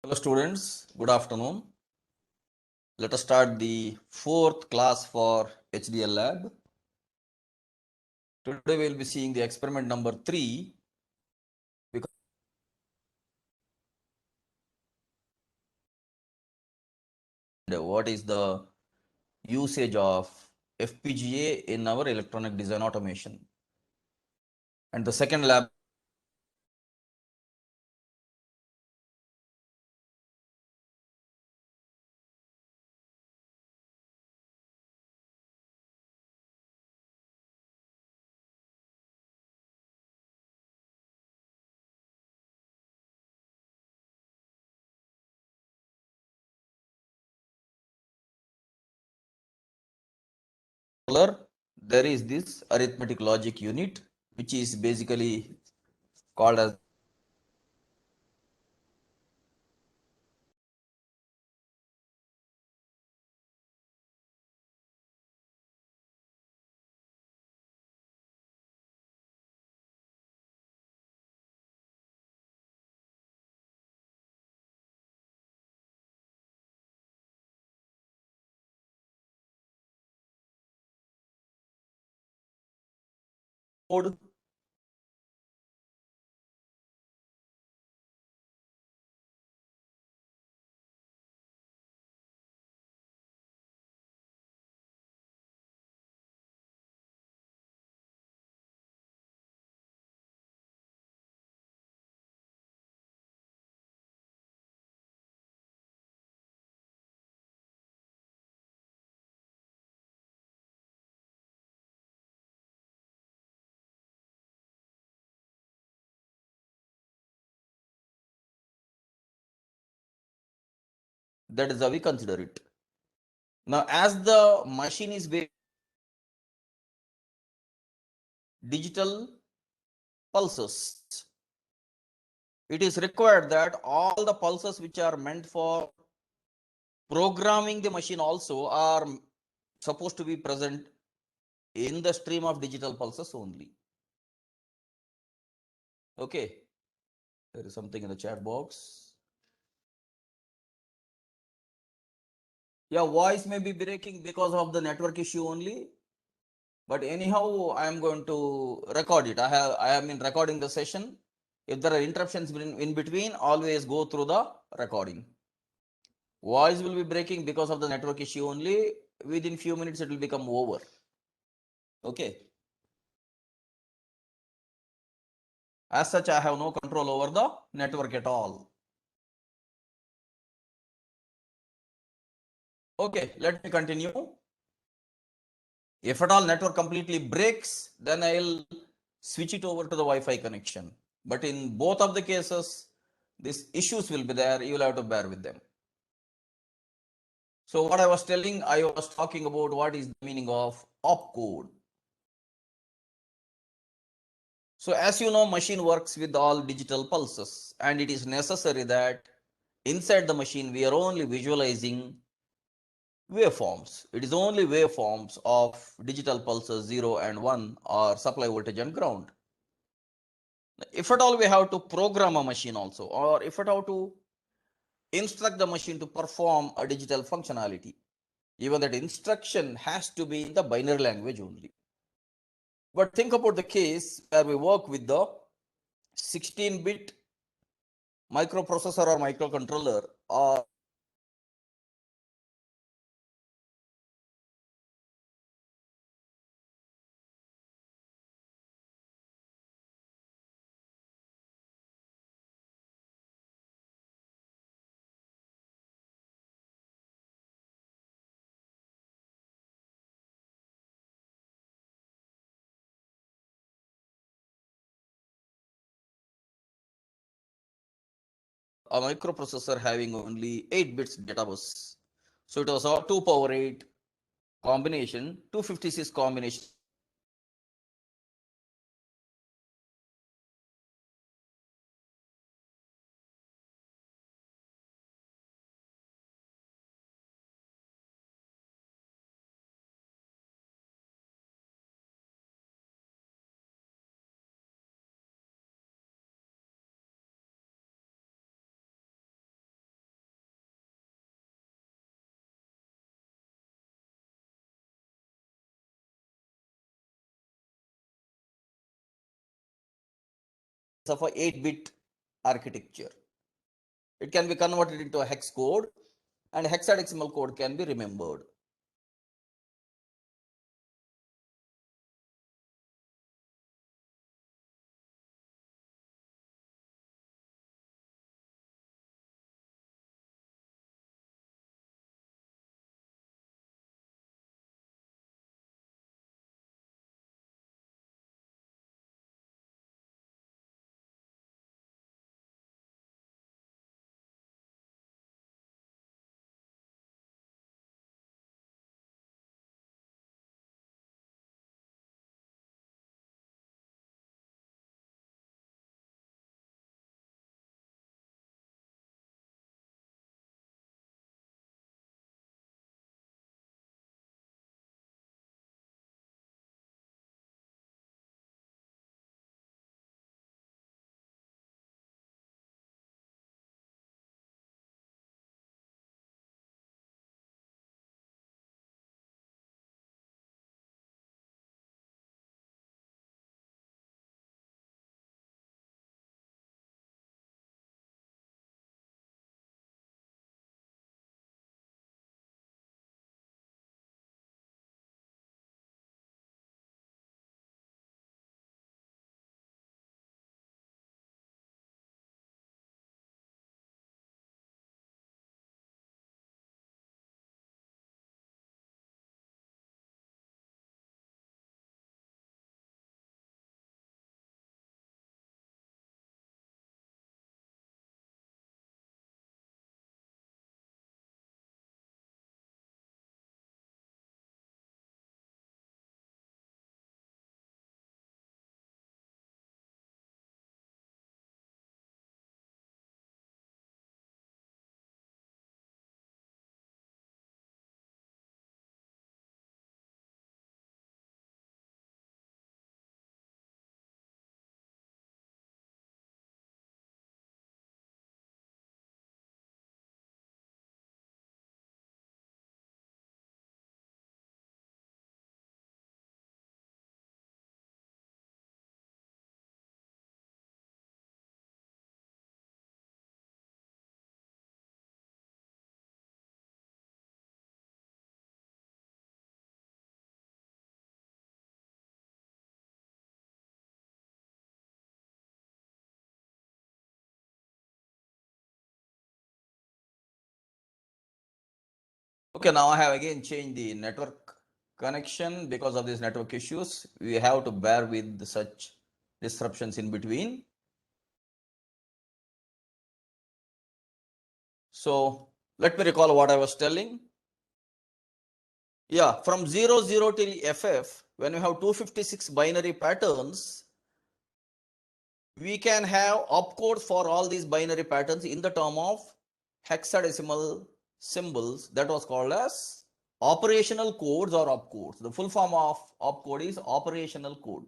Hello students, good afternoon. Let us start the fourth class for HDL lab. Today we will be seeing the experiment number 3. What is the usage of FPGA in our electronic design automation? And the second lab there is this arithmetic logic unit, which is basically called as code. That is how we consider it. Now, as the machine is digital pulses, it is required that all the pulses which are meant for programming the machine also are supposed to be present in the stream of digital pulses only. Okay, there is something in the chat box. Yeah, voice may be breaking because of the network issue only, but anyhow I am going to record it. I have been recording the session. If there are interruptions in between, always go through the recording. Voice will be breaking because of the network issue only. Within few minutes it will become over. Okay. As such, I have no control over the network at all. Okay, let me continue. If at all network completely breaks, then I'll switch it over to the Wi-Fi connection. But in both of the cases, these issues will be there. You will have to bear with them. So what I was telling, I was talking about what is the meaning of opcode. So as you know, machine works with all digital pulses, and it is necessary that inside the machine, we are only visualizing waveforms. It is only waveforms of digital pulses 0 and 1 or supply voltage and ground. If at all we have to program a machine also, or if at all to instruct the machine to perform a digital functionality, even that instruction has to be in the binary language only. But think about the case where we work with the 16-bit microprocessor or microcontroller, or a microprocessor having only 8 bits data bus. So it was a 2 power 8 combination, 256 combination. of a 8-bit architecture. It can be converted into a hex code, and hexadecimal code can be remembered. Okay, now I have again changed the network connection because of these network issues. We have to bear with such disruptions in between. So let me recall what I was telling. Yeah, from 00 till FF, when we have 256 binary patterns, we can have opcodes for all these binary patterns in the term of hexadecimal symbols. That was called as operational codes or opcodes. The full form of opcode is operational code.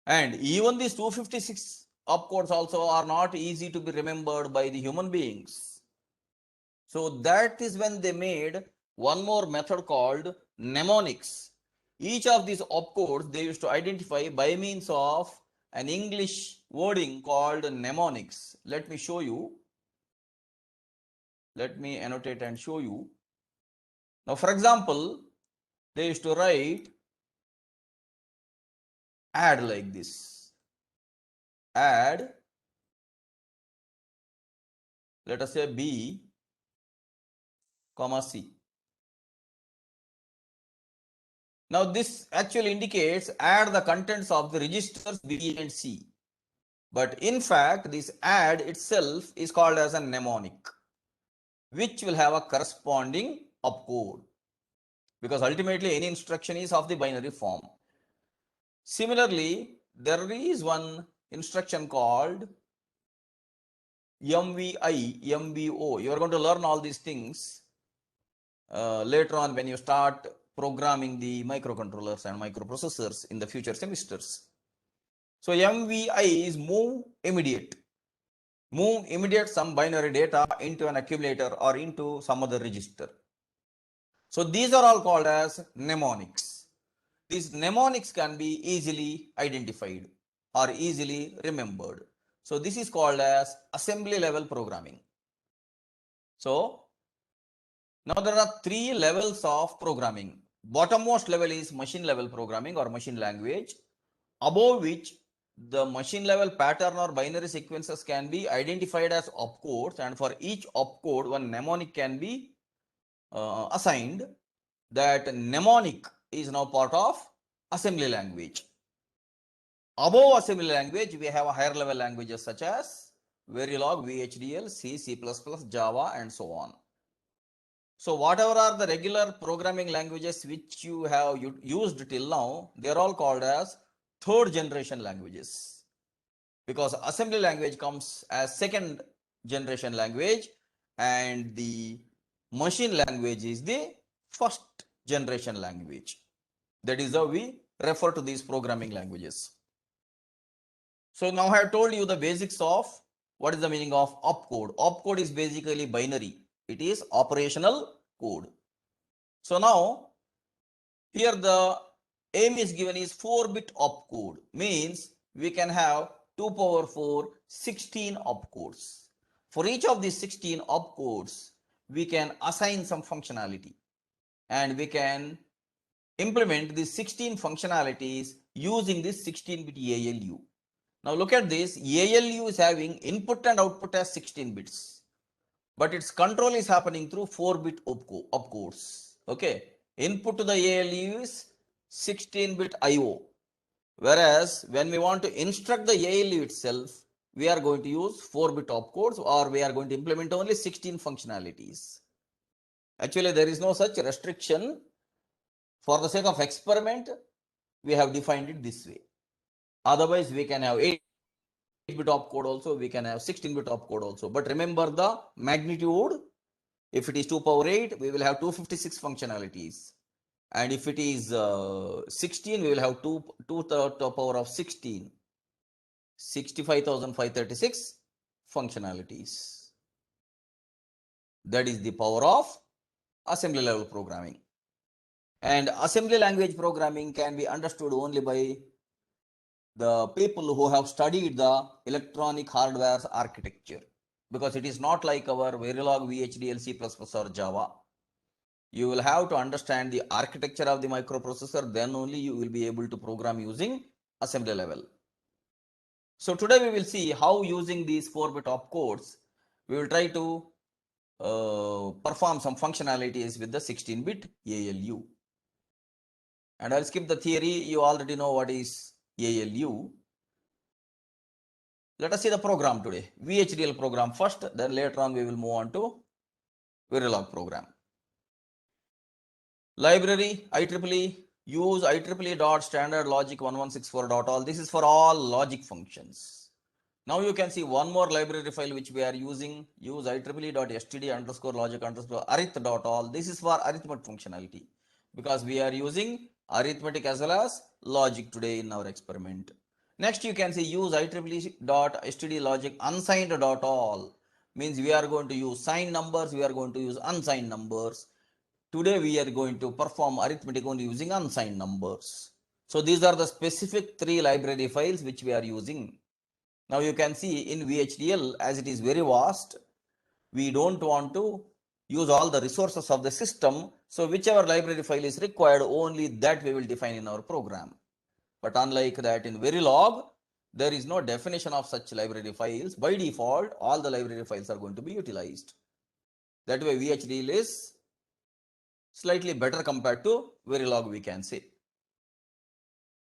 And even these 256 opcodes also are not easy to be remembered by the human beings. So that is when they made one more method called mnemonics. Each of these opcodes they used to identify by means of an English wording called mnemonics. Let me show you. Let me annotate and show you. Now, for example, they used to write add like this. Add, let us say B, comma C. Now this actually indicates add the contents of the registers B and C. But in fact, this add itself is called as a mnemonic, which will have a corresponding opcode, because ultimately any instruction is of the binary form. Similarly, there is one instruction called MVI, MVO. You are going to learn all these things later on when you start programming the microcontrollers and microprocessors in the future semesters. So MVI is move immediate. Move immediate some binary data into an accumulator or into some other register. So these are all called as mnemonics. These mnemonics can be easily identified. are easily remembered. So this is called as assembly level programming. So now there are three levels of programming. Bottommost level is machine level programming or machine language, above which the machine level pattern or binary sequences can be identified as opcodes, and for each opcode one mnemonic can be assigned. That mnemonic is now part of assembly language. Above assembly language, we have higher level languages such as Verilog, VHDL, C, C++, Java, and so on. So whatever are the regular programming languages which you have used till now, they are all called as third generation languages, because assembly language comes as second generation language and the machine language is the first generation language. That is how we refer to these programming languages. So now I have told you the basics of what is the meaning of opcode. Opcode is basically binary. It is operational code. So now here the aim is given is 4-bit opcode, means we can have 2 power 4 16 opcodes. For each of these 16 opcodes, we can assign some functionality and we can implement these 16 functionalities using this 16-bit ALU. Now look at this. ALU is having input and output as 16 bits, but its control is happening through 4-bit opcodes. Okay, input to the ALU is 16-bit IO, whereas when we want to instruct the ALU itself, we are going to use 4-bit opcodes, or we are going to implement only 16 functionalities. Actually, there is no such restriction. For the sake of experiment, we have defined it this way. Otherwise, we can have 8-bit opcode also, we can have 16-bit opcode also. But remember the magnitude. If it is 2 power 8, we will have 256 functionalities. And if it is 16, we will have 2 to the power of 16, 65,536 functionalities. That is the power of assembly level programming. And assembly language programming can be understood only by the people who have studied the electronic hardware's architecture, because it is not like our Verilog, VHDL, C++ or Java. You will have to understand the architecture of the microprocessor, then only you will be able to program using assembly level. So today we will see how, using these 4-bit opcodes, we will try to perform some functionalities with the 16-bit ALU. And I'll skip the theory. You already know what is ALU. Let us see the program today. VHDL program first, then later on we will move on to Verilog program. Library IEEE, use IEEE.standardlogic1164.all. This is for all logic functions. Now you can see one more library file which we are using. Use IEEE.std_logic_arith.all. This is for arithmetic functionality, because we are using arithmetic as well as logic today in our experiment. Next you can see use IEEE.stdlogic unsigned.all. Means we are going to use signed numbers, we are going to use unsigned numbers. Today we are going to perform arithmetic only using unsigned numbers. So these are the specific 3 library files which we are using. Now you can see in VHDL, as it is very vast, we don't want to use all the resources of the system. So whichever library file is required, only that we will define in our program. But unlike that in Verilog, there is no definition of such library files. By default, all the library files are going to be utilized. That way VHDL is slightly better compared to Verilog, we can say.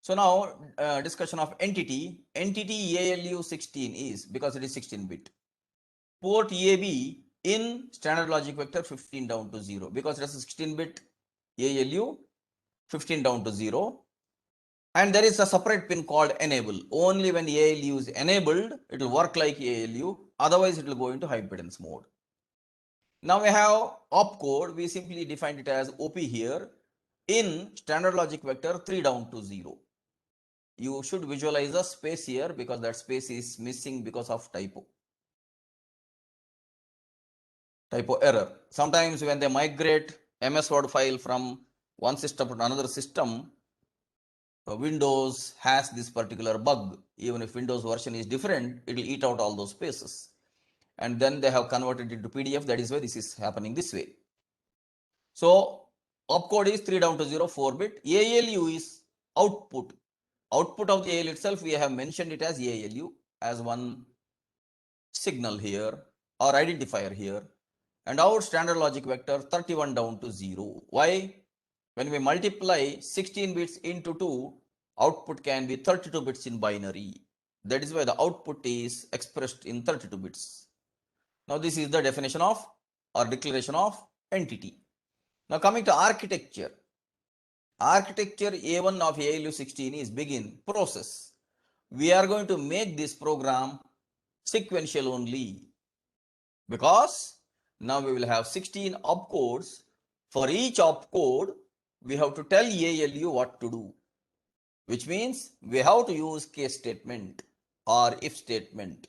So now discussion of entity. Entity ALU 16 is, because it is 16-bit. Port EAB in standard logic vector 15 down to 0, because it is a 16-bit ALU 15 down to 0. And there is a separate pin called enable. Only when ALU is enabled, it will work like ALU. Otherwise, it will go into high impedance mode. Now we have opcode. We simply defined it as OP here in standard logic vector 3 down to 0. You should visualize a space here, because that space is missing because of typo error. Sometimes when they migrate MS Word file from one system to another system, Windows has this particular bug. Even if Windows version is different, it will eat out all those spaces. And then they have converted it to PDF. That is why this is happening this way. So opcode is 3 down to 0, 4-bit. ALU is output. Output of the ALU itself, we have mentioned it as ALU as one signal here or identifier here. And our standard logic vector 31 down to 0. Why? When we multiply 16 bits into 2, output can be 32 bits in binary. That is why the output is expressed in 32 bits. Now this is the definition of or declaration of entity. Now coming to architecture. Architecture A1 of ALU16 is begin process. We are going to make this program sequential only, because now we will have 16 opcodes. For each opcode, we have to tell ALU what to do, which means we have to use case statement or if statement.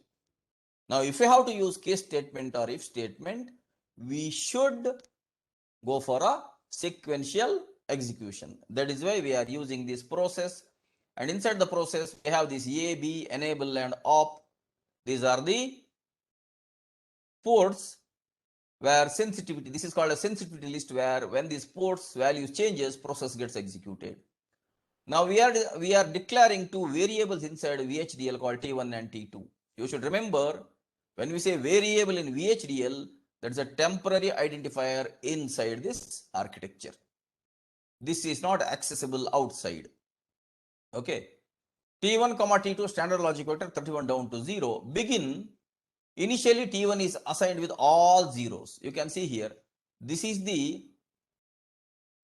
Now, if we have to use case statement or if statement, we should go for a sequential execution. That is why we are using this process. And inside the process, we have this A, B, enable and op. These are the ports where sensitivity, this is called a sensitivity list, where when these ports values changes, process gets executed. Now we are declaring two variables inside VHDL called T1 and T2. You should remember, when we say variable in VHDL, that's a temporary identifier inside this architecture. This is not accessible outside. Okay. T1 comma T2 standard logic vector 31 down to 0. Begin. Initially T1 is assigned with all zeros. You can see here. This is the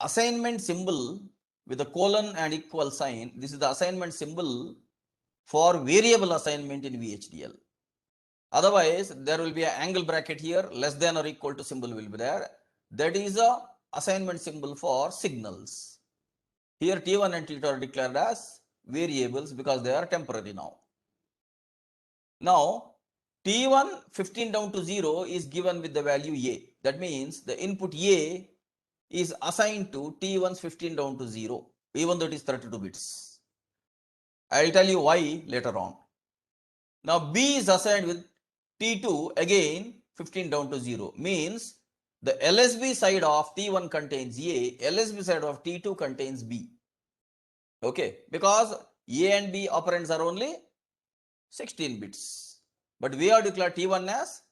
assignment symbol with a colon and equal sign. This is the assignment symbol for variable assignment in VHDL. Otherwise, there will be an angle bracket here, less than or equal to symbol will be there. That is a assignment symbol for signals. Here T1 and T2 are declared as variables because they are temporary now. Now, T1 15 down to 0 is given with the value A. That means the input A is assigned to T1's 15 down to 0, even though it is 32 bits. I will tell you why later on. Now B is assigned with T2, again 15 down to 0, means the LSB side of T1 contains A, LSB side of T2 contains B. Okay, because A and B operands are only 16 bits, but we have declared T1 as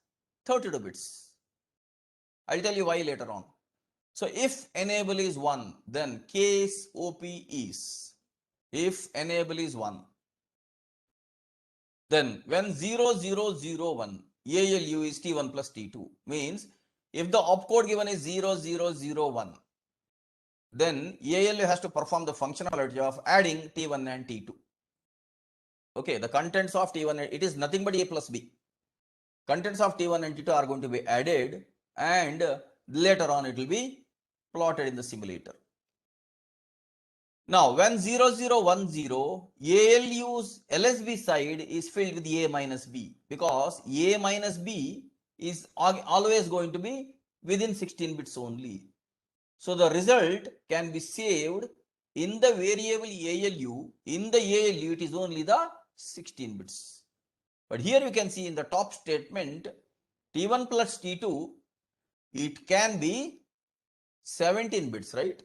32 bits. I'll tell you why later on. So if enable is 1, then case OP is, if enable is 1, then when 0001, ALU is T1 plus T2, means if the opcode given is 0001, then ALU has to perform the functionality of adding T1 and T2. Okay, the contents of T1, it is nothing but A plus B. Contents of T1 and T2 are going to be added, and later on it will be plotted in the simulator. Now, when 0010, ALU's LSB side is filled with A minus B, because A minus B is always going to be within 16 bits only. So the result can be saved in the variable ALU. In the ALU, it is only the 16 bits. But here you can see in the top statement, T1 plus T2, it can be 17 bits, right?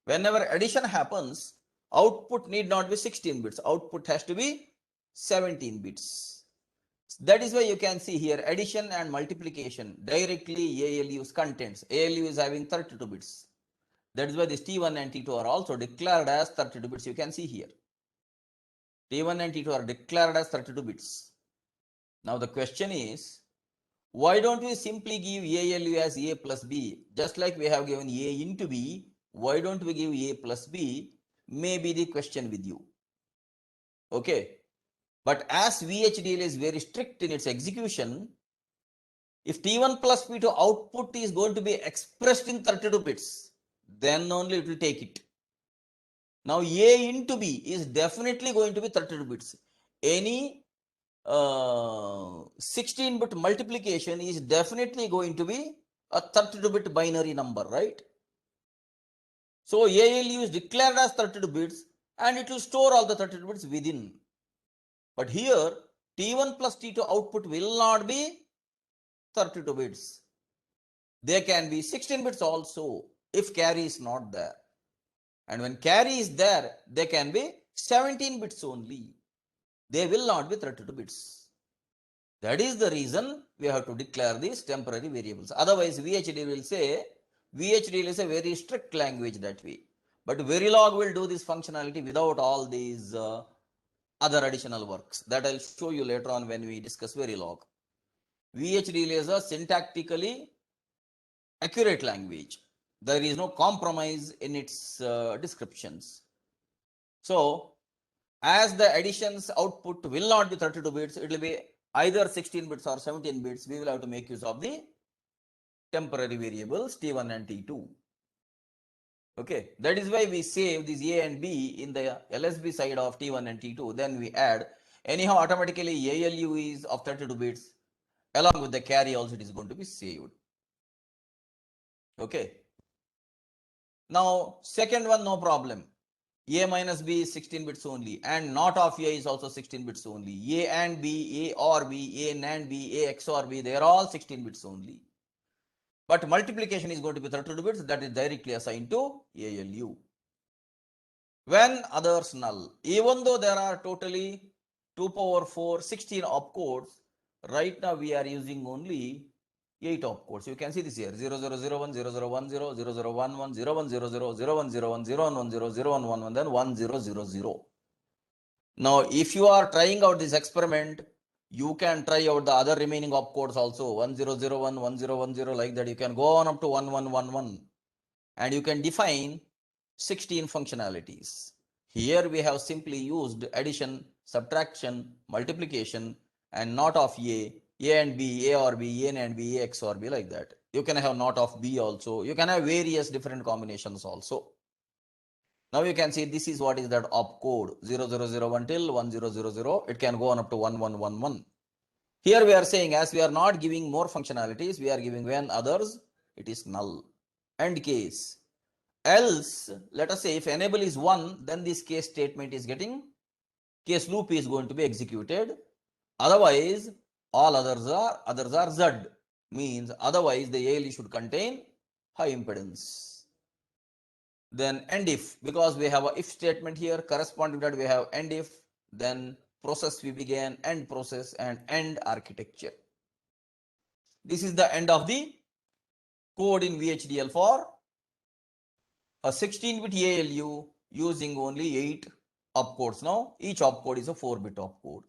Whenever addition happens, output need not be 16 bits. Output has to be 17 bits. That is why you can see here addition and multiplication directly ALU's contents. ALU is having 32 bits. That is why this T1 and T2 are also declared as 32 bits. You can see here. T1 and T2 are declared as 32 bits. Now the question is, why don't we simply give ALU as A plus B? Just like we have given A into B, why don't we give A plus B? May be the question with you. Okay. But as VHDL is very strict in its execution, if T1 plus P2 output is going to be expressed in 32 bits, then only it will take it. Now A into B is definitely going to be 32 bits. Any 16-bit multiplication is definitely going to be a 32-bit binary number, right? So ALU is declared as 32 bits, and it will store all the 32 bits within. But here T1 plus T2 output will not be 32 bits. They can be 16 bits also if carry is not there. And when carry is there, they can be 17 bits only. They will not be 32 bits. That is the reason we have to declare these temporary variables. Otherwise, VHDL will say, VHDL is a very strict language that way. But Verilog will do this functionality without all these other additional works. That I'll show you later on when we discuss Verilog. VHDL is a syntactically accurate language. There is no compromise in its descriptions. So, as the additions output will not be 32 bits, it will be either 16 bits or 17 bits. We will have to make use of the temporary variables T1 and T2. Okay, that is why we save these A and B in the LSB side of T1 and T2. Then we add, anyhow automatically ALU is of 32 bits, along with the carry also it is going to be saved. Okay. Now second one, no problem. A minus B is 16 bits only, and not of A is also 16 bits only. A and B, A or B, A NAND B, A XOR B, they are all 16 bits only. But multiplication is going to be 32 bits, that is directly assigned to ALU. When others null, even though there are totally 2 power 4, 16 opcodes, right now we are using only 8 opcodes. You can see this here, 0001, 0010, 0011, 0100, 0101, 0110, 0111, then 1000. Now, if you are trying out this experiment, you can try out the other remaining opcodes also, 1001, 1010, like that. You can go on up to 1111, and you can define 16 functionalities. Here we have simply used addition, subtraction, multiplication, and not of A and B, A or B, A and B, A XOR B, like that. You can have not of B also. You can have various different combinations also. Now you can see this is what is that opcode 0001 till 1000. It can go on up to 1111. Here we are saying, as we are not giving more functionalities, we are giving when others, it is null. End case. Else, let us say if enable is 1, then this case statement is getting, case loop is going to be executed. Otherwise, all others are Z, means otherwise the ALE should contain high impedance. Then end if, because we have a if statement here, corresponding to that we have end if, then process we began, end process, and end architecture. This is the end of the code in VHDL for a 16-bit ALU using only 8 opcodes. Now, each opcode is a 4-bit opcode.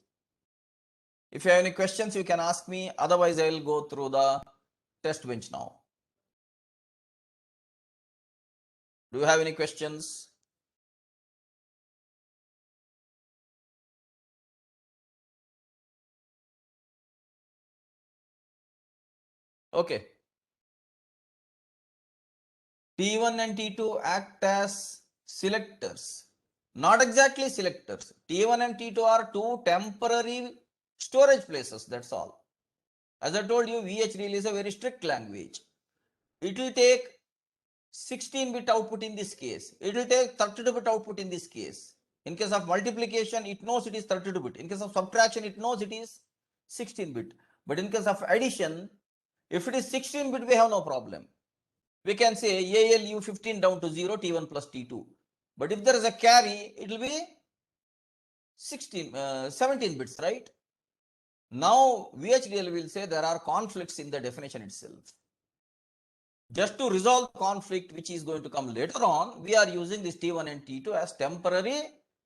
If you have any questions, you can ask me. Otherwise, I will go through the test bench now. Do you have any questions? Okay. T1 and T2 act as selectors. Not exactly selectors. T1 and T2 are two temporary storage places. That's all. As I told you, VHDL is a very strict language. It will take 16-bit output in this case. It will take 32-bit output in this case. In case of multiplication, it knows it is 32-bit. In case of subtraction, it knows it is 16-bit. But in case of addition, if it is 16-bit, we have no problem. We can say ALU 15 down to 0, T1 plus T2. But if there is a carry, it will be 17 bits, right? Now, VHDL will say there are conflicts in the definition itself. Just to resolve conflict, which is going to come later on, we are using this T1 and T2 as temporary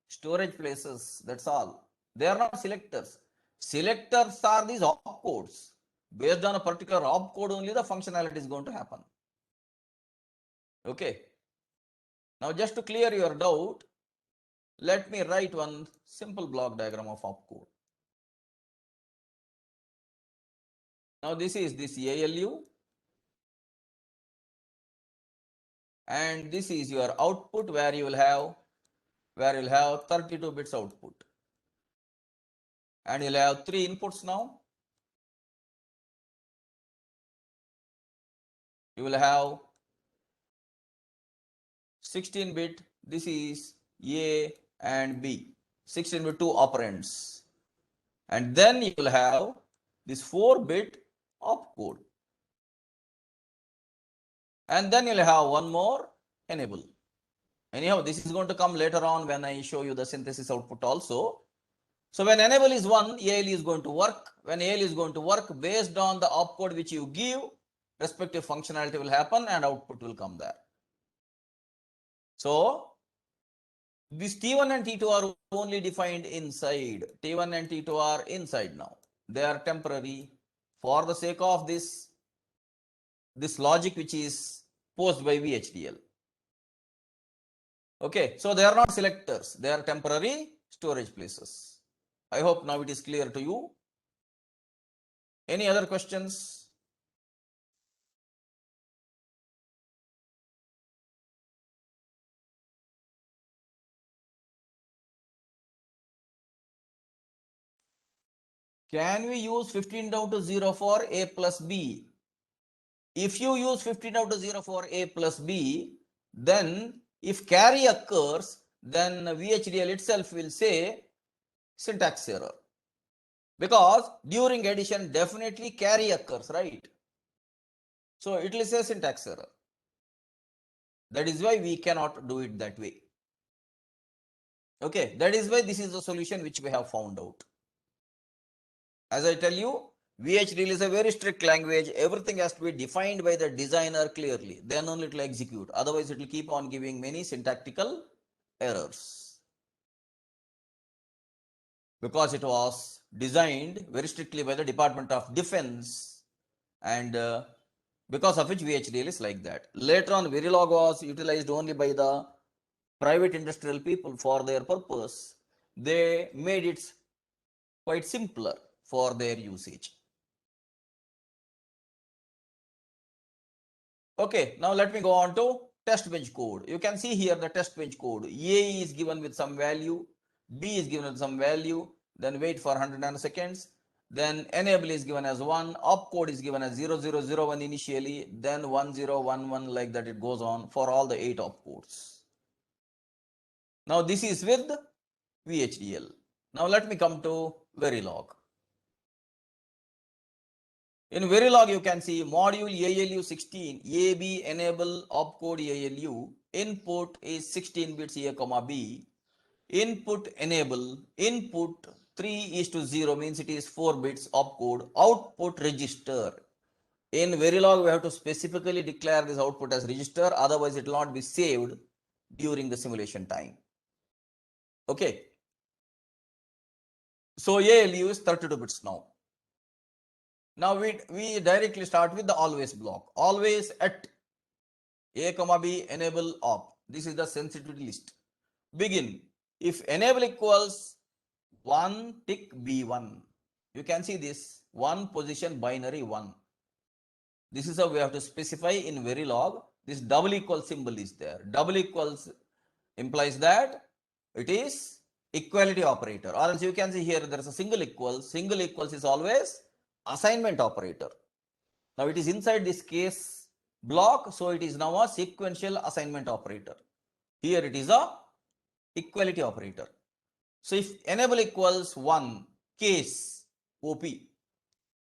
storage places. That's all. They are not selectors. Selectors are these opcodes. Based on a particular opcode only, the functionality is going to happen. Okay. Now, just to clear your doubt, let me write one simple block diagram of opcode. Now, this is this ALU, and this is your output where you will have 32 bits output, and you'll have 3 inputs now. You will have 16-bit, this is A, and B. 16 with 2 operands. And then you will have this 4-bit opcode. And then you'll have one more enable. Anyhow, this is going to come later on when I show you the synthesis output also. So when enable is 1, ALE is going to work. When ALE is going to work, based on the opcode which you give, respective functionality will happen and output will come there. So these T1 and T2 are only defined inside. T1 and T2 are inside now. They are temporary. For the sake of this logic which is posed by VHDL. Okay, so they are not selectors. They are temporary storage places. I hope now it is clear to you. Any other questions? Can we use 15 down to 0 for A plus B? If you use 15 down to 0 for A plus B, then if carry occurs, then VHDL itself will say syntax error. Because during addition, definitely carry occurs, right? So it will say syntax error. That is why we cannot do it that way. Okay, that is why this is the solution which we have found out. As I tell you, VHDL is a very strict language. Everything has to be defined by the designer clearly. Then only it will execute. Otherwise, it will keep on giving many syntactical errors. Because it was designed very strictly by the Department of Defense, and because of which VHDL is like that. Later on, Verilog was utilized only by the private industrial people for their purpose. They made it quite simpler for their usage. Okay, now let me go on to test bench code. You can see here the test bench code. A is given with some value, B is given with some value, then wait for 100 nanoseconds. Then enable is given as 1, opcode is given as 0001 initially, then 1011, like that it goes on for all the 8 opcodes. Now this is with VHDL. Now let me come to Verilog. In Verilog, you can see module ALU 16, AB enable opcode ALU, input is 16 bits A, B, input enable, input 3:0 means it is 4 bits opcode, output register. In Verilog, we have to specifically declare this output as register, otherwise it will not be saved during the simulation time. Okay. So ALU is 32 bits now. Now we directly start with the always block. Always at A, B enable op. This is the sensitivity list. Begin. If enable equals 1 tick B1. You can see this 1 position binary 1. This is how we have to specify in Verilog. This double equal symbol is there. Double equals implies that it is equality operator, or else you can see here there is a single equals. Single equals is always assignment operator. Now it is inside this case block, so it is now a sequential assignment operator. Here it is a equality operator. So if enable equals 1 case OP,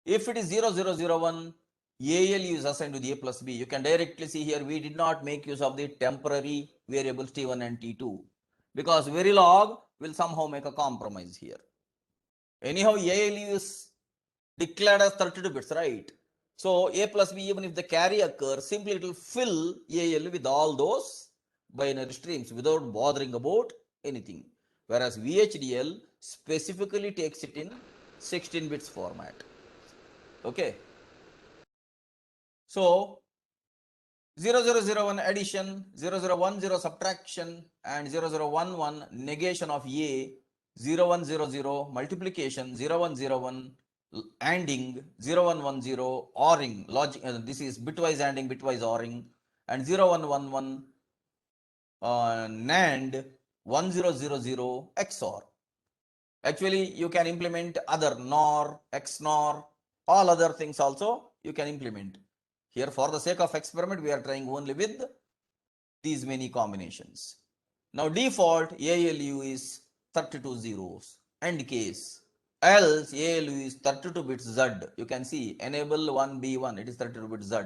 if it is 0001, ALU is assigned to the A plus B. You can directly see here we did not make use of the temporary variables T1 and T2 because Verilog will somehow make a compromise here. Anyhow, ALU is declared as 32 bits, right? So A plus B, even if the carry occurs, simply it will fill ALU with all those binary streams without bothering about anything. Whereas VHDL specifically takes it in 16 bits format. Okay. So 0001 addition, 0010 subtraction, and 0011 negation of A, 0100 multiplication, 0101 ANDing, 0110 ORing, logic, this is bitwise ANDing, bitwise ORing, and 0111 NAND, 1000 XOR. Actually, you can implement other NOR, XNOR, all other things also you can implement. Here, for the sake of experiment, we are trying only with these many combinations. Now default ALU is 32 zeros. End case. Else ALU is 32 bits Z. You can see enable 1B1, it is 32 bit Z.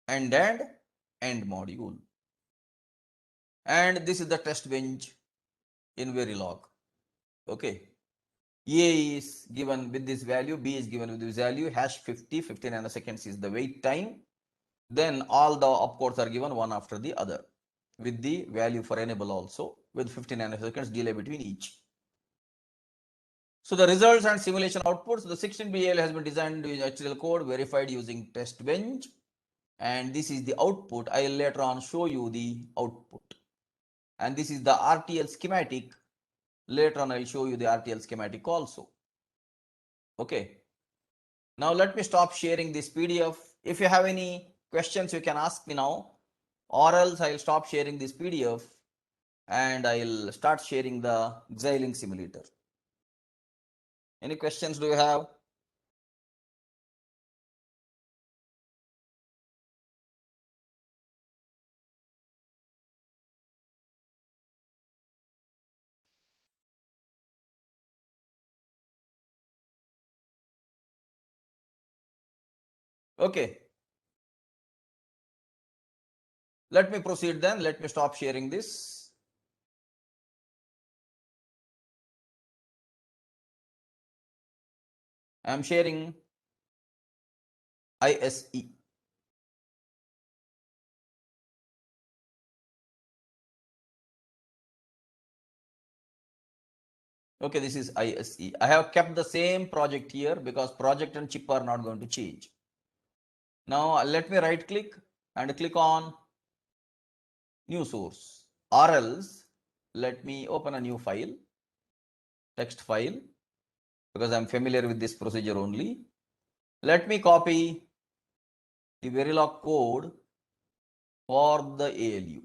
And end module. And this is the test bench in Verilog. Okay. A is given with this value, B is given with this value, hash 50, 50 nanoseconds is the wait time. Then all the opcodes are given one after the other with the value for enable also with 50 nanoseconds delay between each. So the results and simulation outputs, the 16-bit ALU has been designed using HTML code, verified using test bench, and this is the output. I will later on show you the output. And this is the RTL schematic. Later on I will show you the RTL schematic also. Okay. Now let me stop sharing this PDF. If you have any questions, you can ask me now, or else I will stop sharing this PDF and I will start sharing the Xilinx simulator. Any questions do you have? Okay. Let me proceed then. Let me stop sharing this. I am sharing ISE. Okay, this is ISE. I have kept the same project here because project and chip are not going to change. Now let me right click and click on new source, or else let me open a new file, text file, because I'm familiar with this procedure only. Let me copy the Verilog code for the ALU.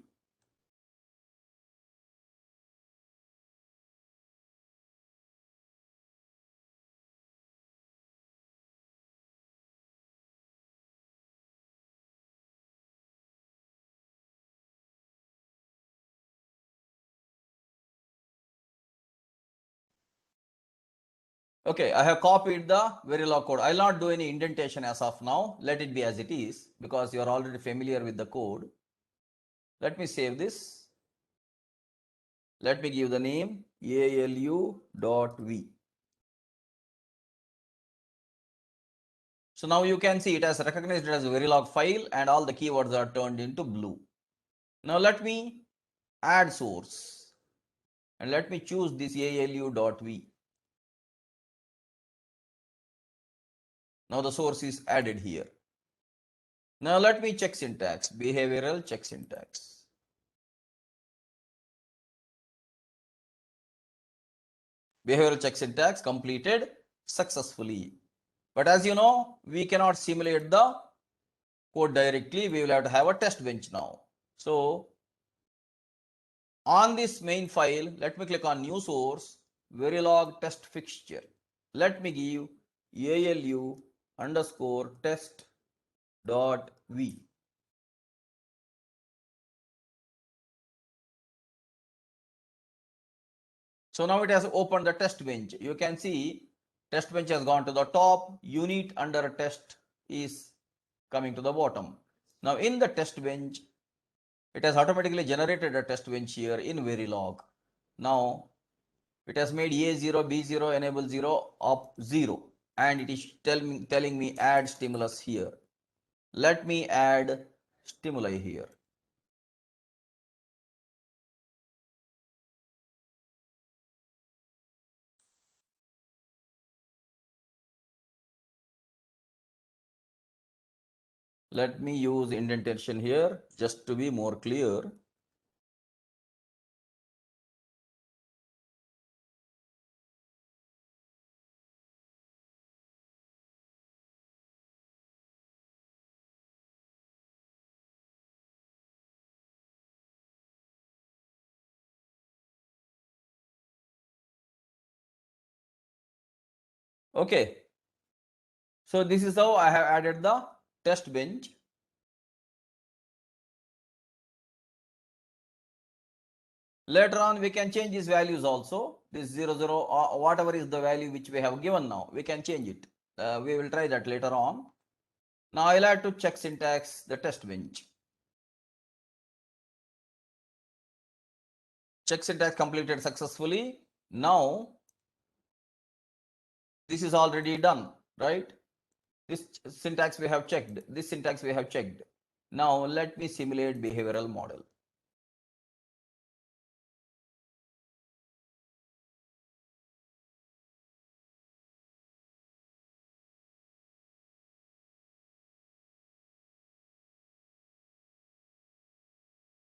Okay, I have copied the Verilog code. I'll not do any indentation as of now. Let it be as it is because you are already familiar with the code. Let me save this. Let me give the name alu.v. So now you can see it has recognized it as a Verilog file and all the keywords are turned into blue. Now let me add source and let me choose this alu.v. Now the source is added here. Now let me check syntax, behavioral check syntax. Behavioral check syntax completed successfully. But as you know, we cannot simulate the code directly. We will have to have a test bench now. So on this main file, let me click on new source, Verilog test fixture. Let me give alu underscore test dot v. So now it has opened the test bench. You can see test bench has gone to the top, unit under test is coming to the bottom. Now in the test bench, it has automatically generated a test bench here in Verilog. Now it has made A0, B0, enable 0, op 0, and it is telling me add stimulus here. Let me add stimuli here. Let me use indentation here just to be more clear. Okay. So this is how I have added the test bench. Later on, we can change these values also. This 0, 0, whatever is the value which we have given now, we can change it. We will try that later on. Now I'll have to check syntax the test bench. Check syntax completed successfully. Now, this is already done, right? This syntax we have checked. This syntax we have checked. Now let me simulate behavioral model.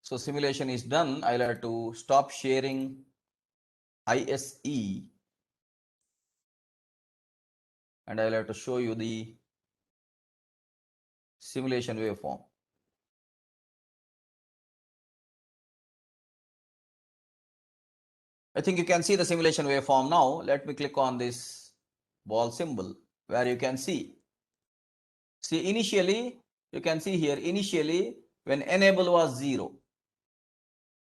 So simulation is done. I'll have to stop sharing ISE and I'll have to show you the simulation waveform. I think you can see the simulation waveform now. Let me click on this ball symbol where you can see. See, initially, you can see here, initially, when enable was 0,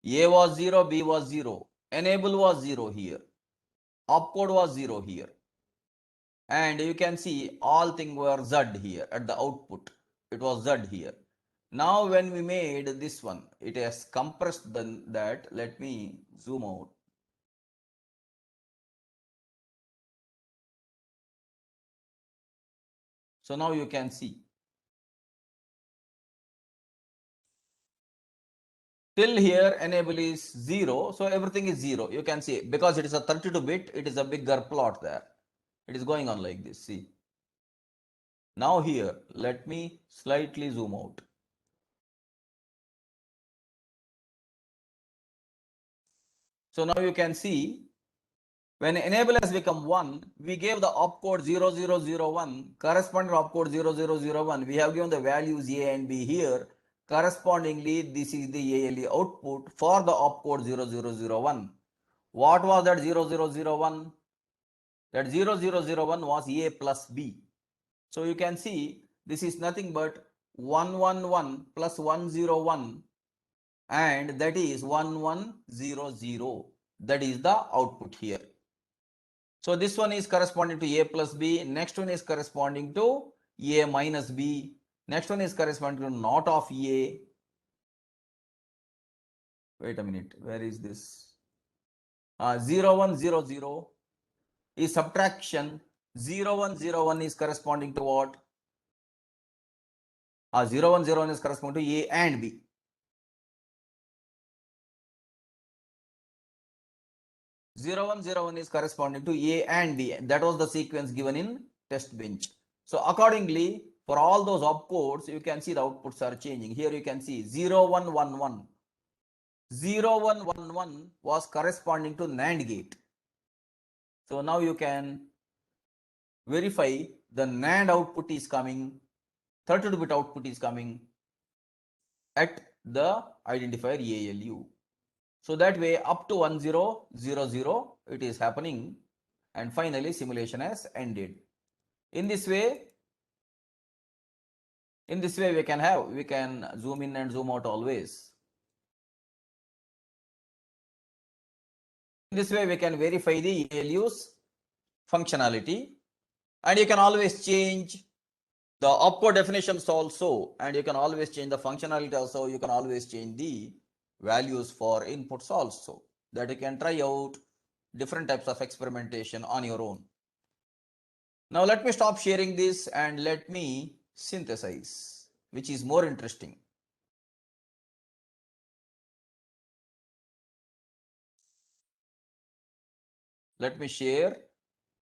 A was 0, B was 0, enable was 0 here, opcode was 0 here. And you can see all things were Z here at the output. It was Z here. Now, when we made this one, it has compressed that. Let me zoom out. So now you can see. Till here enable is 0, so everything is 0. You can see because it is a 32-bit, it is a bigger plot there. It is going on like this. See. Now here, let me slightly zoom out. So now you can see when enable has become 1, we gave the opcode 0001, corresponding opcode 0001. We have given the values A and B here. Correspondingly, this is the ALE output for the opcode 0001. What was that 0001? That 0001 was A plus B. So you can see this is nothing but 111 plus 101 and that is 1100. That is the output here. So this one is corresponding to A plus B. Next one is corresponding to A minus B. Next one is corresponding to not of A. Wait a minute. Where is this? 0100 is subtraction. 0101 is corresponding to what? 0101 is corresponding to A and B. 0101 is corresponding to A and B. That was the sequence given in test bench. So accordingly, for all those opcodes, you can see the outputs are changing. Here you can see 0111. 0111 was corresponding to NAND gate. So now you can verify the NAND output is coming, 32-bit output is coming at the identifier ALU. So that way up to 1000 it is happening and finally simulation has ended. In this way we can zoom in and zoom out always. In this way we can verify the ALU's functionality and you can always change the opcode definitions also and you can always change the functionality also. You can always change the values for inputs also, that you can try out different types of experimentation on your own. Now let me stop sharing this and let me synthesize, which is more interesting. Let me share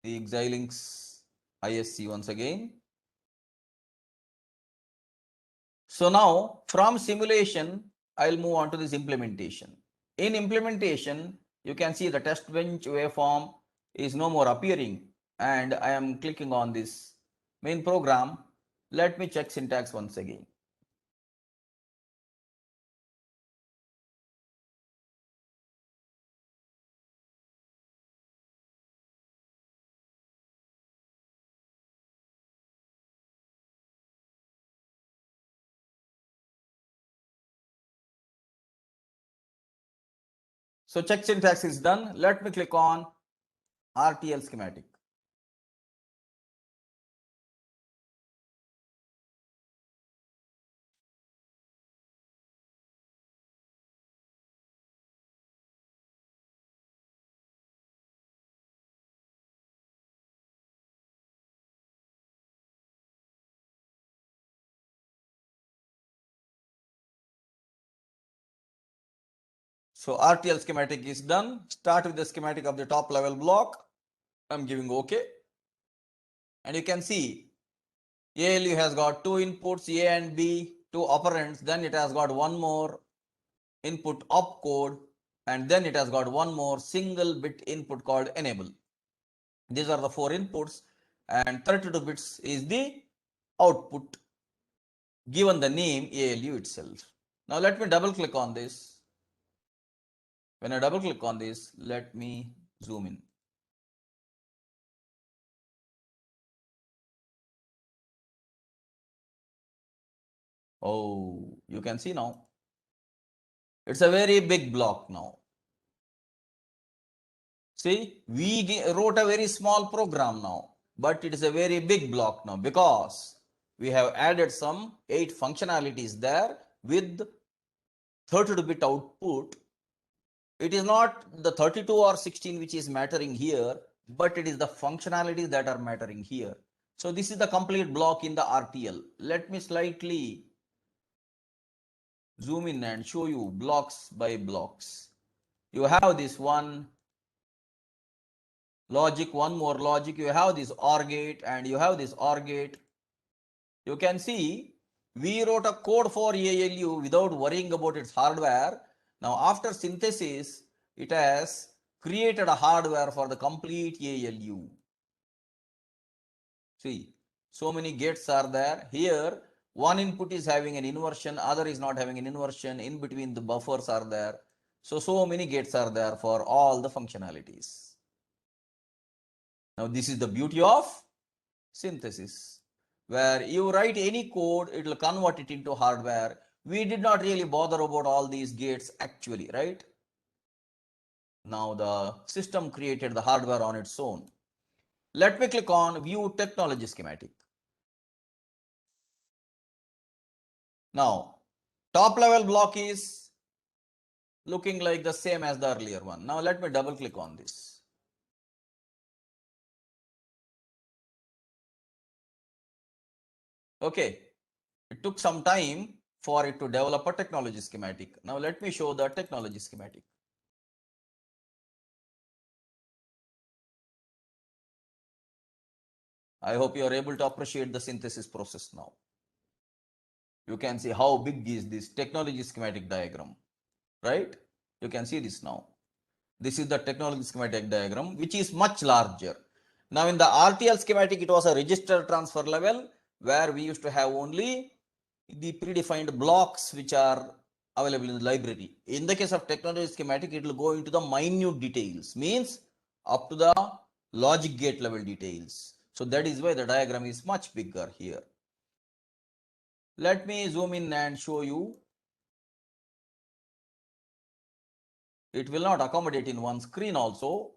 the Xilinx ISC once again. So now from simulation, I'll move on to this implementation. In implementation, you can see the test bench waveform is no more appearing and I am clicking on this main program. Let me check syntax once again. So check syntax is done. Let me click on RTL schematic. So RTL schematic is done. Start with the schematic of the top level block. I'm giving OK. And you can see ALU has got two inputs, A and B, two operands. Then it has got one more input opcode. And then it has got one more single bit input called enable. These are the four inputs. And 32 bits is the output given the name ALU itself. Now let me double click on this. When I double click on this, let me zoom in. Oh, you can see now. It's a very big block now. See, we wrote a very small program now, but it is a very big block now because we have added some 8 functionalities there with 32-bit output. It is not the 32 or 16 which is mattering here, but it is the functionalities that are mattering here. So this is the complete block in the RTL. Let me slightly zoom in and show you blocks by blocks. You have this one logic, one more logic, you have this OR gate and you have this OR gate. You can see we wrote a code for ALU without worrying about its hardware. Now after synthesis, it has created a hardware for the complete ALU. See, so many gates are there. Here, one input is having an inversion, other is not having an inversion. In between the buffers are there. So many gates are there for all the functionalities. Now this is the beauty of synthesis, where you write any code, it will convert it into hardware. We did not really bother about all these gates actually, right? Now the system created the hardware on its own. Let me click on View Technology Schematic. Now, top level block is looking like the same as the earlier one. Now let me double click on this. Okay, it took some time for it to develop a technology schematic. Now let me show the technology schematic. I hope you are able to appreciate the synthesis process now. You can see how big is this technology schematic diagram, right? You can see this now. This is the technology schematic diagram, which is much larger. Now in the RTL schematic, it was a register transfer level where we used to have only the predefined blocks which are available in the library. In the case of technology schematic, it will go into the minute details, means up to the logic gate level details. So that is why the diagram is much bigger here. Let me zoom in and show you. It will not accommodate in one screen also,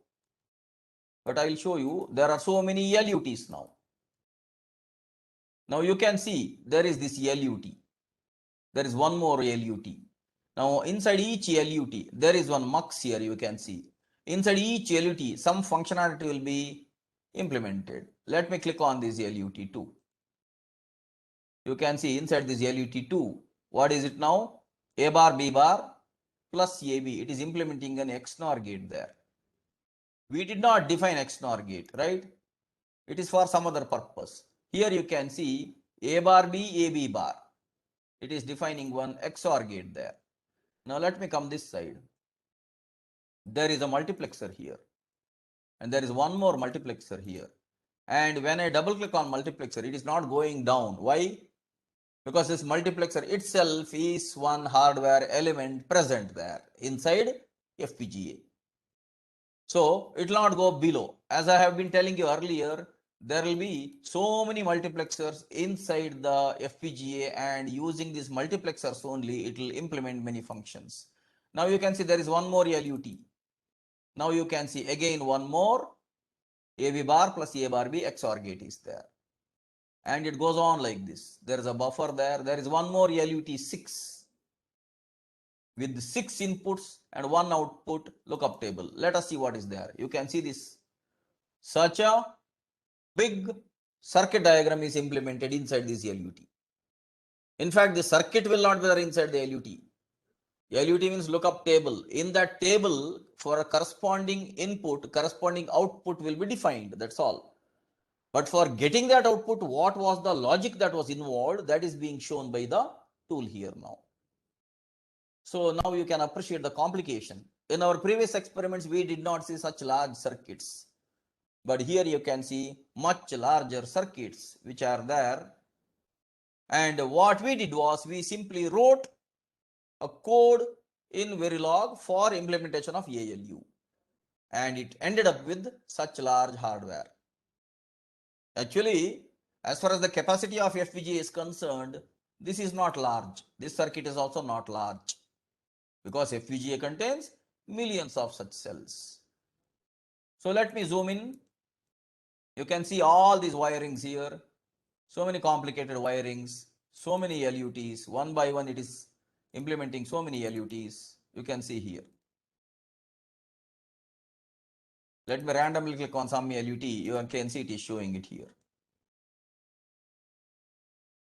but I will show you. There are so many LUTs now. Now you can see there is this LUT. There is one more LUT. Now inside each LUT, there is one MUX here, you can see. Inside each LUT, some functionality will be implemented. Let me click on this LUT2. You can see inside this LUT2, what is it now? A bar, B bar plus AB. It is implementing an XNOR gate there. We did not define XNOR gate, right? It is for some other purpose. Here you can see A bar B, AB bar. It is defining one XOR gate there. Now let me come this side. There is a multiplexer here. And there is one more multiplexer here. And when I double click on multiplexer, it is not going down. Why? Because this multiplexer itself is one hardware element present there inside FPGA. So it will not go below. As I have been telling you earlier, there will be so many multiplexers inside the FPGA, and using these multiplexers only, it will implement many functions. Now you can see there is one more LUT. Now you can see again one more AB bar plus A bar B XOR gate is there. And it goes on like this. There is a buffer there. There is one more LUT 6 with 6 inputs and 1 output lookup table. Let us see what is there. You can see this. Such a big circuit diagram is implemented inside this LUT. In fact, the circuit will not be there inside the LUT. LUT means lookup table. In that table, for a corresponding input, corresponding output will be defined. That's all. But for getting that output, what was the logic that was involved, that is being shown by the tool here now. So now you can appreciate the complication. In our previous experiments, we did not see such large circuits. But here you can see much larger circuits which are there. And what we did was we simply wrote a code in Verilog for implementation of ALU. And it ended up with such large hardware. Actually, as far as the capacity of FPGA is concerned, this is not large. This circuit is also not large because FPGA contains millions of such cells. So let me zoom in. You can see all these wirings here. So many complicated wirings, so many LUTs. One by one it is implementing so many LUTs. You can see here. Let me randomly click on some LUT. You can see it is showing it here.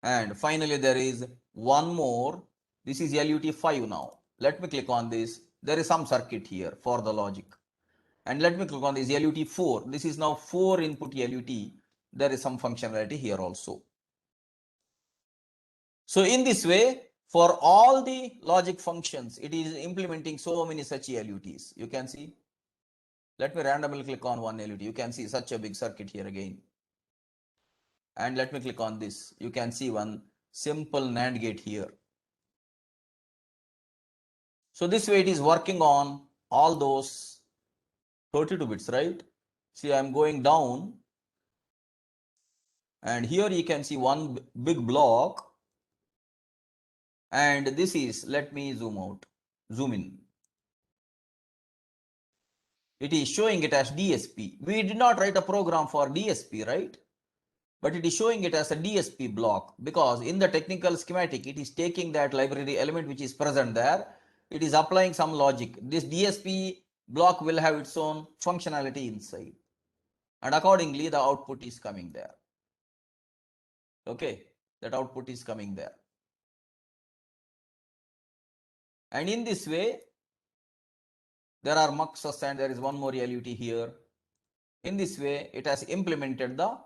And finally, there is one more. This is LUT 5 now. Let me click on this. There is some circuit here for the logic. And let me click on this LUT 4. This is now 4 input LUT. There is some functionality here also. So in this way, for all the logic functions, it is implementing so many such LUTs. You can see. Let me randomly click on one LUT. You can see such a big circuit here again. And let me click on this. You can see one simple NAND gate here. So this way it is working on all those 32 bits, right? See, I'm going down. And here you can see one big block. And this is, let me zoom in. It is showing it as DSP. We did not write a program for DSP, right? But it is showing it as a DSP block because in the technical schematic, it is taking that library element which is present there. It is applying some logic. This DSP block will have its own functionality inside. And accordingly, the output is coming there. Okay, that output is coming there. And in this way, there are muxes and there is one more LUT here. In this way, it has implemented the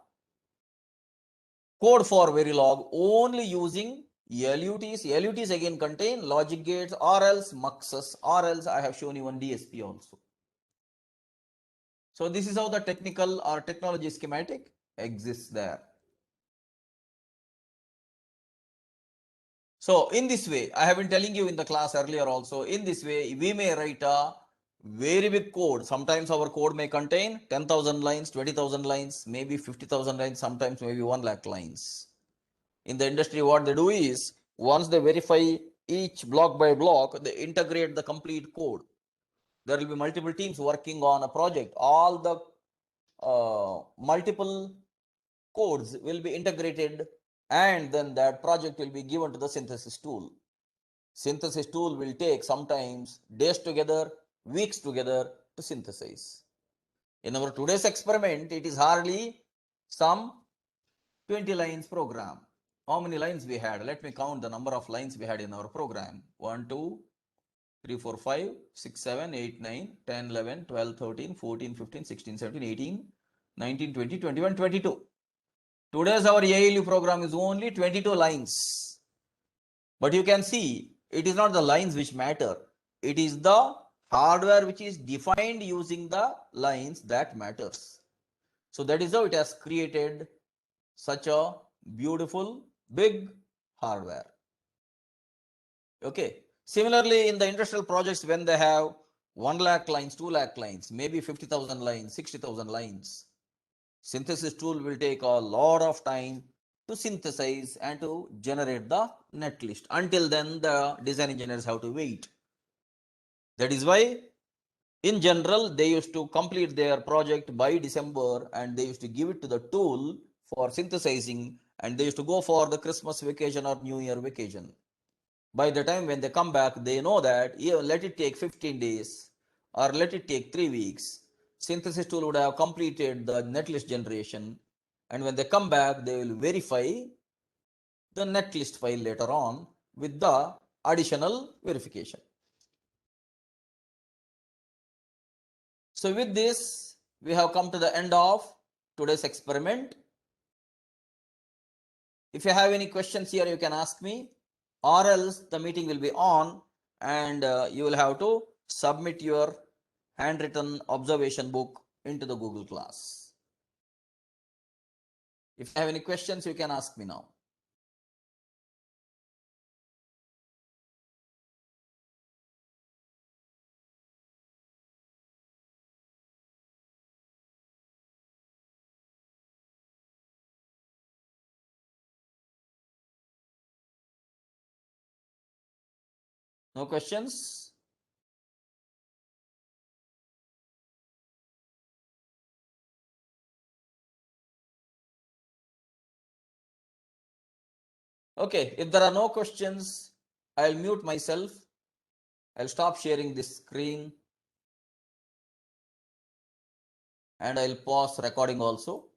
code for Verilog only using LUTs. LUTs again contain logic gates or else muxes or else I have shown you one DSP also. So this is how the technical or technology schematic exists there. So in this way, I have been telling you in the class earlier also, in this way, we may write a very big code. Sometimes our code may contain 10,000 lines, 20,000 lines, maybe 50,000 lines, sometimes maybe 1 lakh lines. In the industry, what they do is, once they verify each block by block, they integrate the complete code. There will be multiple teams working on a project. All the multiple codes will be integrated and then that project will be given to the synthesis tool. Synthesis tool will take sometimes days together, weeks together to synthesize. In our today's experiment, it is hardly some 20 lines program. How many lines we had? Let me count the number of lines we had in our program. 1, 2, 3, 4, 5, 6, 7, 8, 9, 10, 11, 12, 13, 14, 15, 16, 17, 18, 19, 20, 21, 22. Today's our ALU program is only 22 lines. But you can see, it is not the lines which matter. It is the hardware which is defined using the lines that matters. So that is how it has created such a beautiful, big hardware. Okay. Similarly, in the industrial projects, when they have 1 lakh lines, 2 lakh lines, maybe 50,000 lines, 60,000 lines, synthesis tool will take a lot of time to synthesize and to generate the net list. Until then, the design engineers have to wait. That is why in general they used to complete their project by December and they used to give it to the tool for synthesizing, and they used to go for the Christmas vacation or New Year vacation. By the time when they come back, they know that, yeah, let it take 15 days or let it take 3 weeks, synthesis tool would have completed the netlist generation, and when they come back they will verify the netlist file later on with the additional verification. So with this, we have come to the end of today's experiment. If you have any questions here, you can ask me, or else the meeting will be on and you will have to submit your handwritten observation book into the Google class. If you have any questions, you can ask me now. No questions? Okay, if there are no questions, I'll mute myself. I'll stop sharing this screen and I'll pause recording also.